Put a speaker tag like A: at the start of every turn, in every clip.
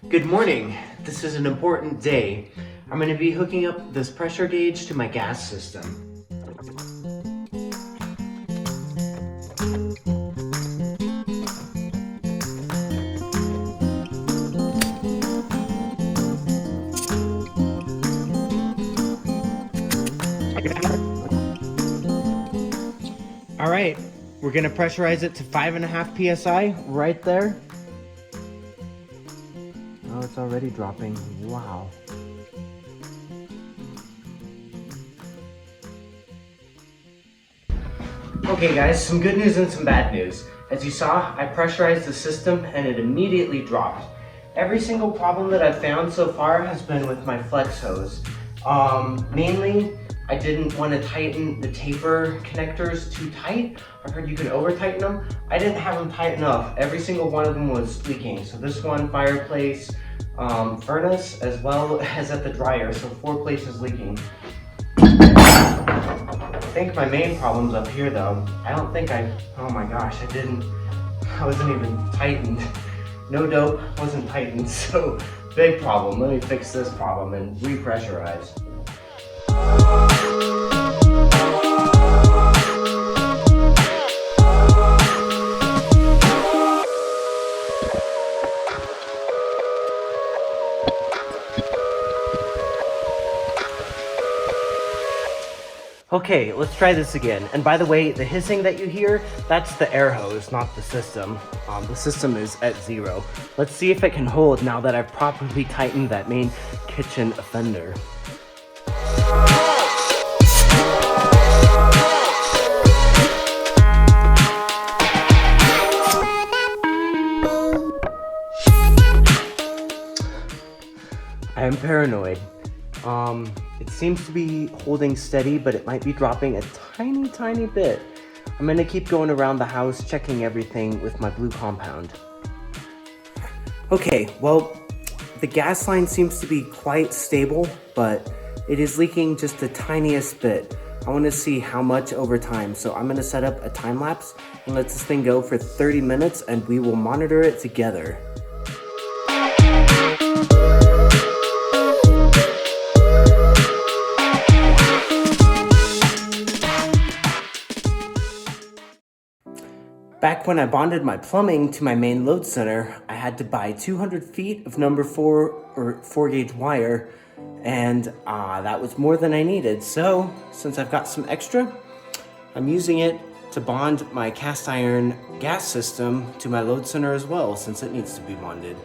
A: Good morning. This is an important day. I'm going to be hooking up this pressure gauge to my gas system. All right, we're going to pressurize it to 5.5 psi right there. Oh, it's already dropping. Wow. Okay guys, some good news and some bad news. As you saw, I pressurized the system and it immediately dropped. Every single problem that I've found so far has been with my flex hose. Mainly, I didn't want to tighten the taper connectors too tight. I've heard you can over tighten them. I didn't have them tight enough. Every single one of them was leaking. So this one, fireplace, furnace, as well as at the dryer. So 4 places leaking. I think my main problem's up here though. I don't think oh my gosh, I wasn't even tightened. No dope, wasn't tightened, so big problem. Let me fix this problem and repressurize. Okay, let's try this again. And by the way, the hissing that you hear, that's the air hose, not the system. The system is at 0. Let's see if it can hold now that I've properly tightened that main kitchen fender. I am paranoid. It seems to be holding steady, but it might be dropping a tiny bit. I'm gonna keep going around the house, checking everything with my blue compound. Okay, well, the gas line seems to be quite stable, but it is leaking just the tiniest bit. I wanna see how much over time, so I'm gonna set up a time lapse and let this thing go for 30 minutes and we will monitor it together. Back when I bonded my plumbing to my main load center, I had to buy 200 feet of number 4 gauge wire, and that was more than I needed. So, since I've got some extra, I'm using it to bond my cast iron gas system to my load center as well, since it needs to be bonded.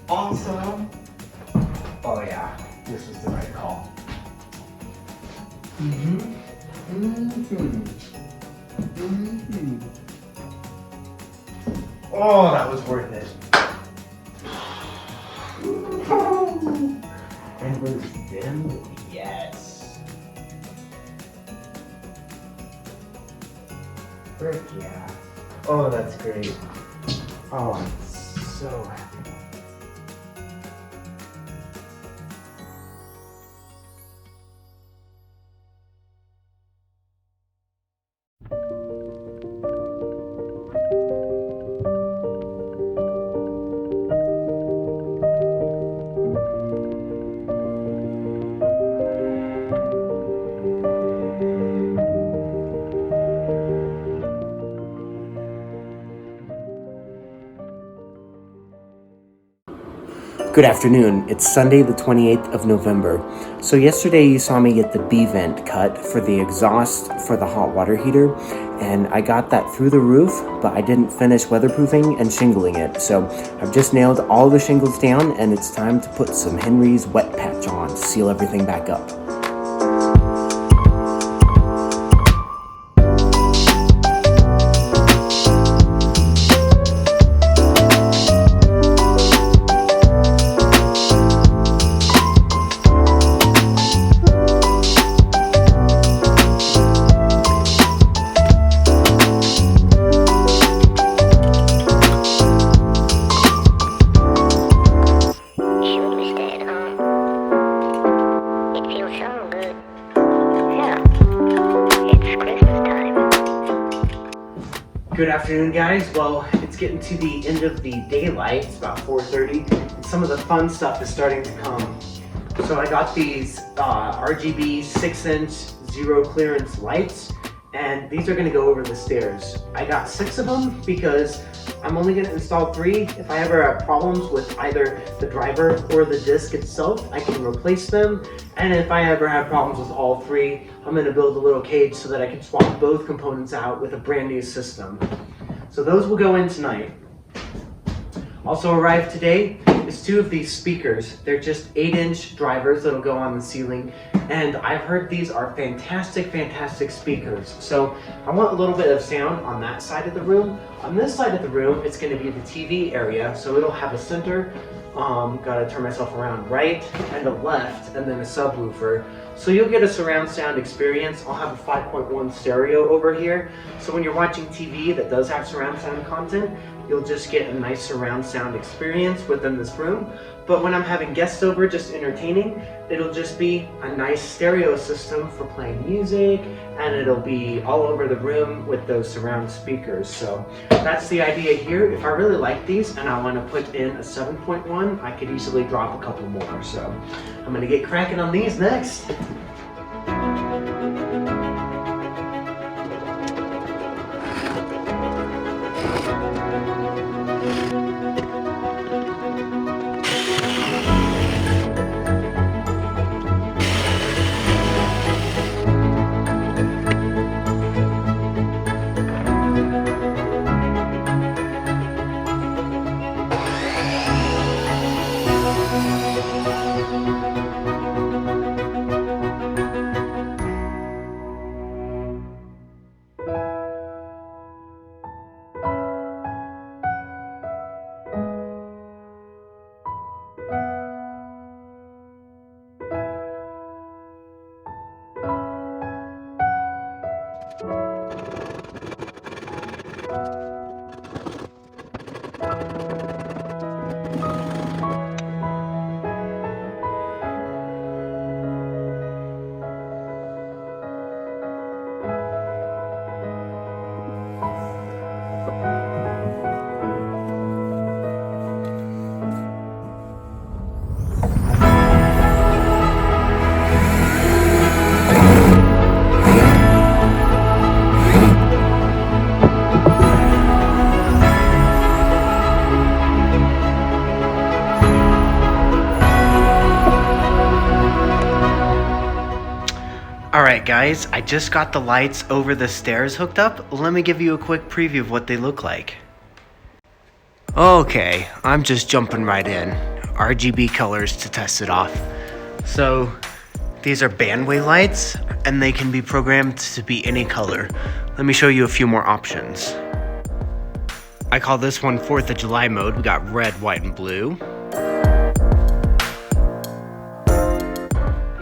A: Awesome. Oh yeah, this was the right call. Oh, that was worth it. And was dimmed? Yes. Frick yeah. Oh, that's great. Oh, I'm so happy. Good afternoon. It's Sunday the 28th of November. So yesterday you saw me get the B vent cut for the exhaust for the hot water heater, and I got that through the roof, but I didn't finish weatherproofing and shingling it. So I've just nailed all the shingles down, and it's time to put some Henry's wet patch on to seal everything back up. Good afternoon, guys. Well, it's getting to the end of the daylight. It's about 4:30, and some of the fun stuff is starting to come. So I got these RGB 6-inch zero clearance lights, and these are going to go over the stairs. I got 6 of them because I'm only going to install 3. If I ever have problems with either the driver or the disc itself, I can replace them. And if I ever have problems with all 3, I'm going to build a little cage so that I can swap both components out with a brand new system. So those will go in tonight. Also arrived today is 2 of these speakers. They're just 8-inch drivers that'll go on the ceiling, and I've heard these are fantastic speakers. So I want a little bit of sound on that side of the room. On this side of the room, it's going to be the TV area, so it'll have a center. Gotta turn myself around, right and a left, and then a subwoofer. So you'll get a surround sound experience. I'll have a 5.1 stereo over here. So when you're watching TV that does have surround sound content, you'll just get a nice surround sound experience within this room. But when I'm having guests over just entertaining, it'll just be a nice stereo system for playing music, and it'll be all over the room with those surround speakers. So that's the idea here. If I really like these and I want to put in a 7.1, I could easily drop a couple more. So I'm gonna get cracking on these next. Alright guys, I just got the lights over the stairs hooked up. Let me give you a quick preview of what they look like. Okay, I'm just jumping right in. RGB colors to test it off. So, these are bandway lights, and they can be programmed to be any color. Let me show you a few more options. I call this one 4th of July mode. We got red, white, and blue.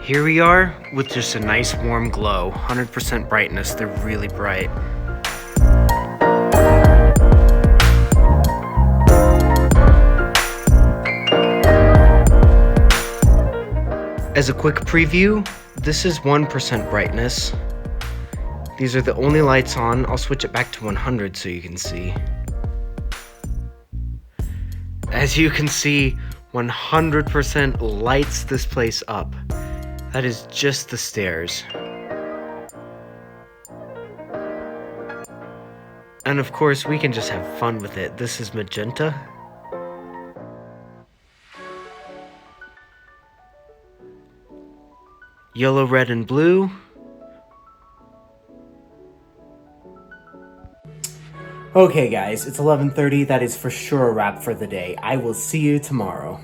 A: Here we are with just a nice warm glow, 100% brightness, they're really bright. As a quick preview, this is 1% brightness. These are the only lights on. I'll switch it back to 100 so you can see. As you can see, 100% lights this place up. That is just the stairs. And of course, we can just have fun with it. This is magenta. Yellow, red, and blue. Okay guys, it's 11:30. That is for sure a wrap for the day. I will see you tomorrow.